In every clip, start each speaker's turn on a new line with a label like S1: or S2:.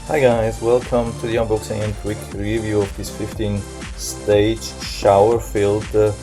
S1: Hi guys, welcome to the unboxing and quick review of this 15 stage shower filter.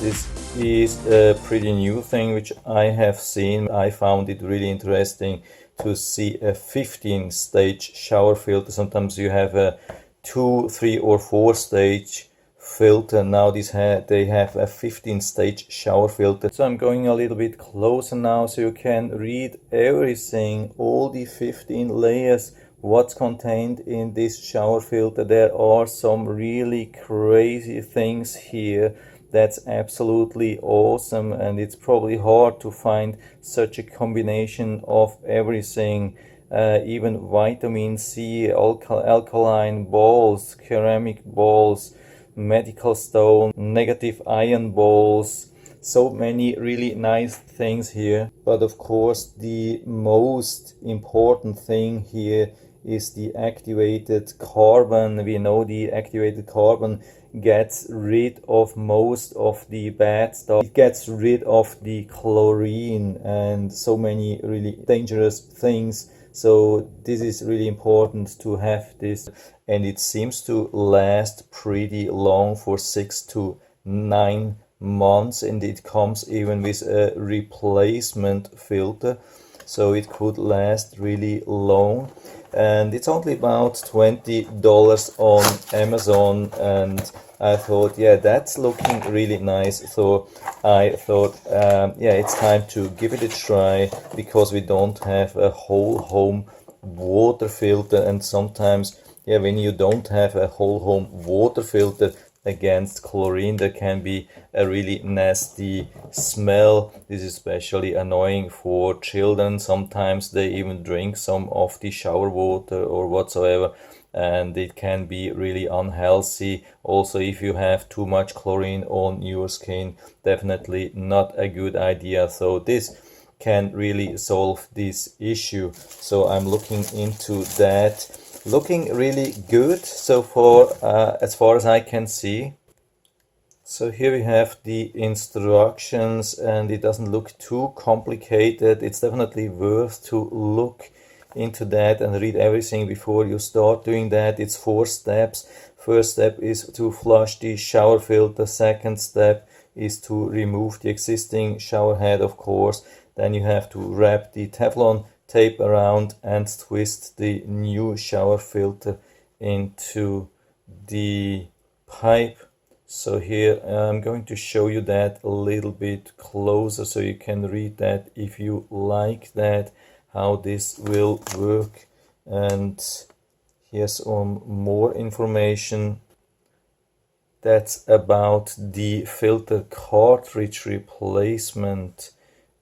S1: This is a pretty new thing which I have seen. I found it really interesting to see a 15 stage shower filter. Sometimes you have a 2, 3 or 4 stage filter. Now they have a 15 stage shower filter. So I'm going a little bit closer now so you can read everything, all the 15 layers, what's contained in this shower filter. There are some really crazy things here. That's absolutely awesome, and it's probably hard to find such a combination of everything. Even vitamin C, alkaline balls, ceramic balls, medical stone, negative ion balls, so many really nice things here. But of course the most important thing here is the activated carbon. We know the activated carbon gets rid of most of the bad stuff. It gets rid of the chlorine and so many really dangerous things. So this is really important to have this, and it seems to last pretty long, for 6 to 9 months, and it comes even with a replacement filter, so it could last really long. And it's only about $20 on Amazon, and I thought, yeah, that's looking really nice. So I thought, yeah, it's time to give it a try, because we don't have a whole home water filter, and sometimes, yeah, when you don't have a whole home water filter against chlorine, there can be a really nasty smell. This is especially annoying for children. Sometimes they even drink some of the shower water or whatsoever, and it can be really unhealthy. Also, if you have too much chlorine on your skin, definitely not a good idea. So this can really solve this issue. So I'm looking into that. Looking really good so far, as far as I can see. So here we have the instructions, and it doesn't look too complicated. It's definitely worth to look into that and read everything before you start doing that. It's 4 steps. First step is to flush the shower filter. Second step is to remove the existing shower head, of course. Then you have to wrap the Teflon tape around and twist the new shower filter into the pipe. So here I'm going to show you that a little bit closer so you can read that if you like that, how this will work. And here's some more information. That's about the filter cartridge replacement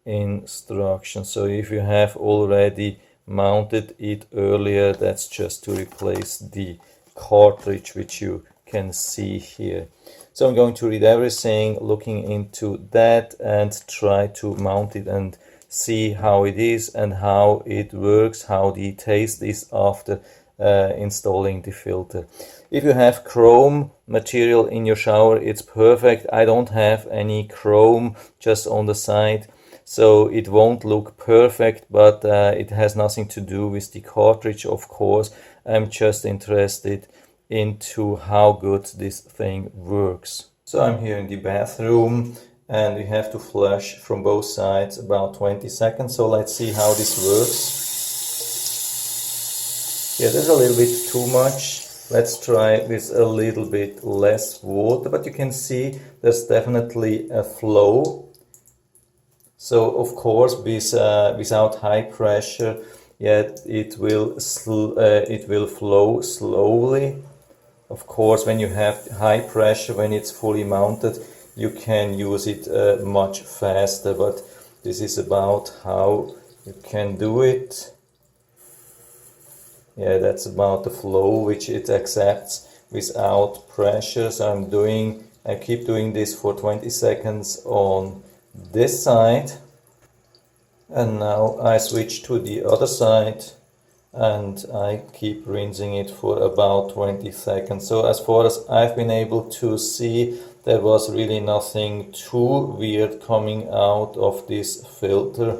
S1: instructions. So if you have already mounted it earlier, that's just to replace the cartridge, which you can see here. So I'm going to read everything, looking into that, and try to mount it and see how it is and how it works, how the taste is after installing the filter. If you have chrome material in your shower, it's perfect. I don't have any chrome, just on the side, so it won't look perfect, but it has nothing to do with the cartridge, of course. I'm just interested into how good this thing works. So I'm here in the bathroom, and we have to flush from both sides about 20 seconds. So let's see how this works. Yeah, there's a little bit too much. Let's try with a little bit less water, but you can see there's definitely a flow. So of course, without high pressure, yet it will flow slowly. Of course, when you have high pressure, when it's fully mounted, you can use it much faster. But this is about how you can do it. Yeah, that's about the flow which it accepts without pressure. So I keep doing this for 20 seconds on this side, and now I switch to the other side, and I keep rinsing it for about 20 seconds. So as far as I've been able to see, there was really nothing too weird coming out of this filter.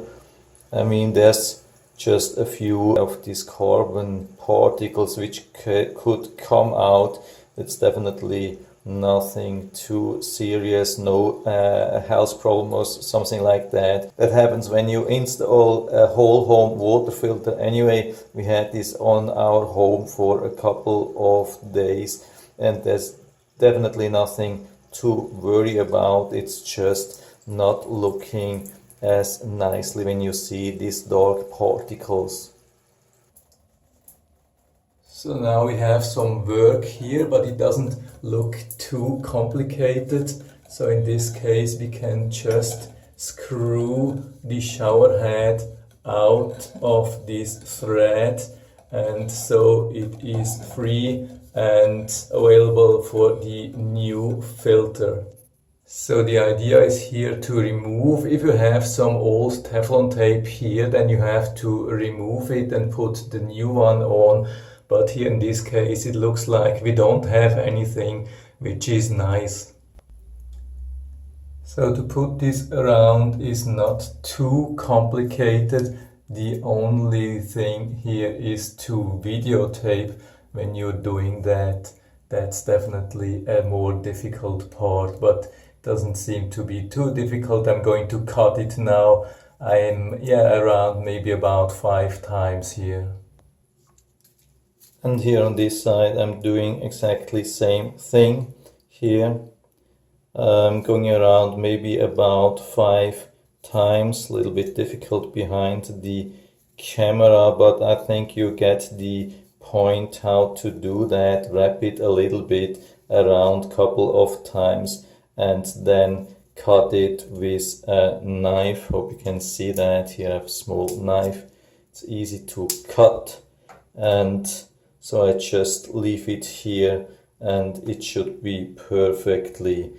S1: I mean, there's just a few of these carbon particles which could come out. It's definitely nothing too serious, no health problem or something like that. That happens when you install a whole home water filter. Anyway, we had this on our home for a couple of days, and there's definitely nothing to worry about. It's just not looking as nicely when you see these dark particles. So now we have some work here, but it doesn't look too complicated. So in this case we can just screw the shower head out of this thread, and so it is free and available for the new filter. So the idea is here to remove. If you have some old Teflon tape here, then you have to remove it and put the new one on. But here in this case it looks like we don't have anything, which is nice. So to put this around is not too complicated. The only thing here is to videotape when you're doing that. That's definitely a more difficult part, but doesn't seem to be too difficult. I'm going to cut it now. I'm around maybe about 5 times here. And here on this side I'm doing exactly same thing here. I'm going around maybe about 5 times, a little bit difficult behind the camera, but I think you get the point how to do that. Wrap it a little bit around, couple of times, and then cut it with a knife. Hope you can see that. Here I have a small knife. It's easy to cut, and so I just leave it here and it should be perfectly,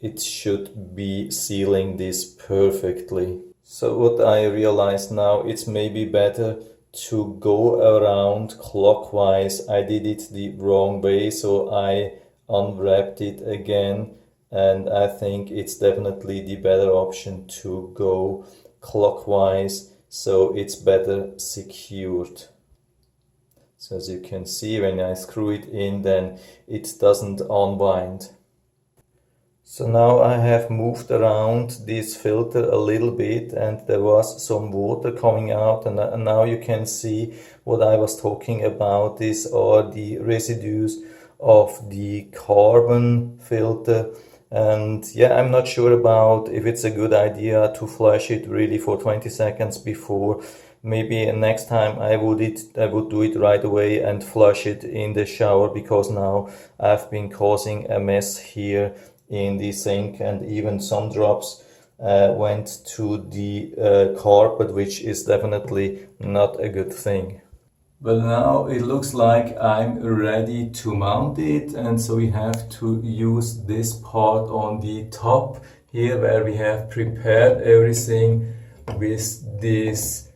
S1: it should be sealing this perfectly. So what I realized now, it's maybe better to go around clockwise. I did it the wrong way, so I unwrapped it again, and I think it's definitely the better option to go clockwise, so it's better secured. So as you can see, when I screw it in, then it doesn't unwind. So now I have moved around this filter a little bit, and there was some water coming out, and now you can see what I was talking about. These are the residues of the carbon filter. And I'm not sure about if it's a good idea to flush it really for 20 seconds before. Maybe next time I would do it right away and flush it in the shower, because now I've been causing a mess here in the sink, and even some drops went to the carpet, which is definitely not a good thing. But now it looks like I'm ready to mount it, and so we have to use this part on the top here where we have prepared everything with this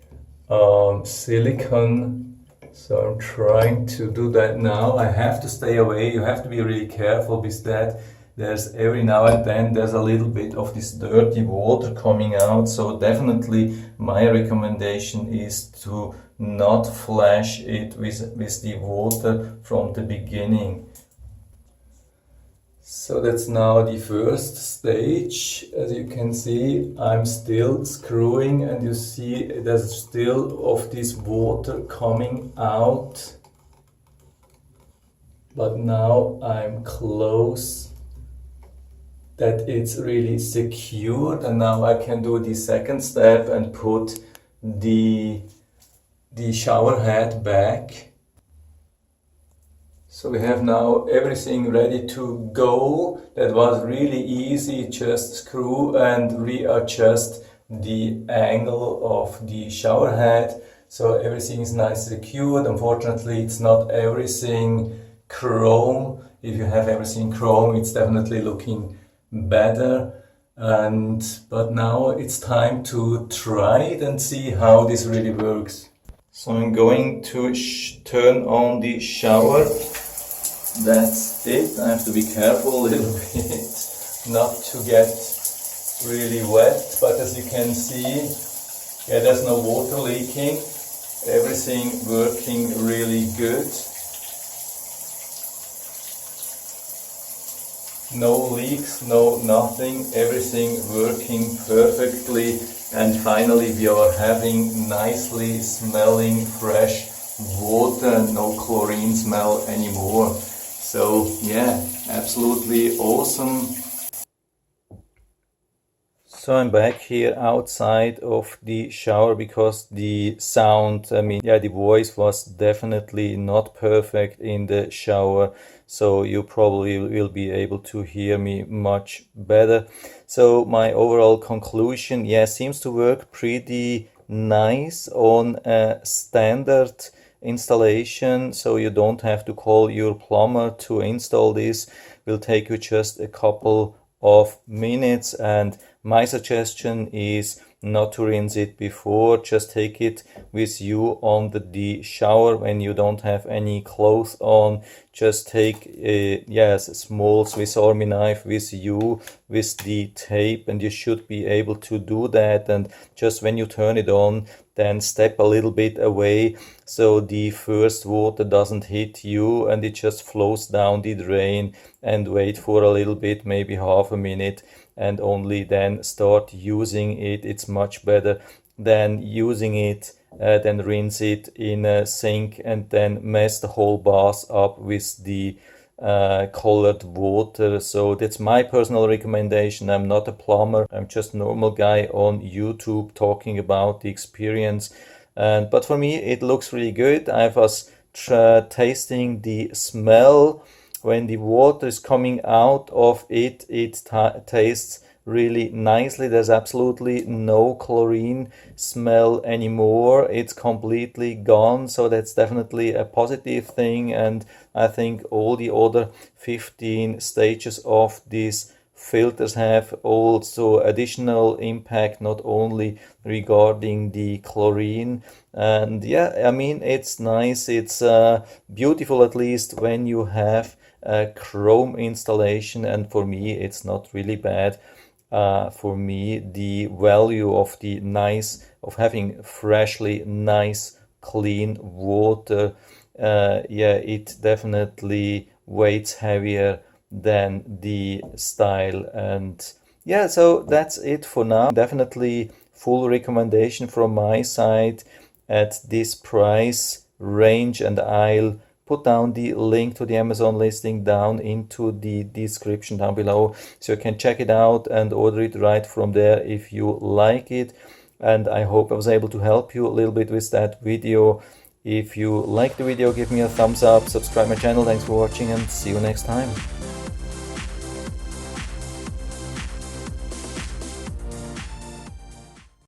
S1: silicone. So I'm trying to do that now. I have to stay away. You have to be really careful with that. There's every now and then there's a little bit of this dirty water coming out, so definitely my recommendation is to not flash it with the water from the beginning. So that's now the first stage. As you can see, I'm still screwing, and you see there's still of this water coming out. But now I'm close that it's really secured, and now I can do the second step and put the shower head back. So we have now everything ready to go. That was really easy, just screw and readjust the angle of the shower head. So everything is nice secured. Unfortunately, it's not everything chrome. If you have everything chrome, it's definitely looking better. But now it's time to try it and see how this really works. So I'm going to turn on the shower. That's it. I have to be careful a little bit not to get really wet, but as you can see, Yeah, there's no water leaking, everything working really good. No leaks, no nothing, everything working perfectly, and finally we are having nicely smelling fresh water, no chlorine smell anymore. So yeah, absolutely awesome. So I'm back here outside of the shower because the sound, the voice was definitely not perfect in the shower. So you probably will be able to hear me much better. So my overall conclusion, yeah, seems to work pretty nice on a standard installation. So you don't have to call your plumber to install this. Will take you just a couple of minutes, and my suggestion is not to rinse it before. Just take it with you on the shower when you don't have any clothes on. Just take a small Swiss Army knife with you with the tape, and you should be able to do that. And just when you turn it on, then step a little bit away so the first water doesn't hit you and it just flows down the drain, and wait for a little bit, maybe half a minute, and only then start using it. It's much better than using it, then rinse it in a sink and then mess the whole bath up with the colored water. So that's my personal recommendation. I'm not a plumber, I'm just a normal guy on YouTube talking about the experience. But for me it looks really good. I was tasting the smell. When the water is coming out of it, it tastes really nicely. There's absolutely no chlorine smell anymore. It's completely gone, so that's definitely a positive thing. And I think all the other 15 stages of these filters have also additional impact, not only regarding the chlorine. And yeah, I mean, it's nice, it's beautiful, at least when you have a chrome installation, and for me it's not really bad. For me, the value of having freshly nice clean water, it definitely weighs heavier than the style. And yeah, so that's it for now. Definitely full recommendation from my side at this price range, and I'll put down the link to the Amazon listing down into the description down below, so you can check it out and order it right from there if you like it. And I hope I was able to help you a little bit with that video. If you like the video, give me a thumbs up, subscribe my channel. Thanks for watching, and see you next time.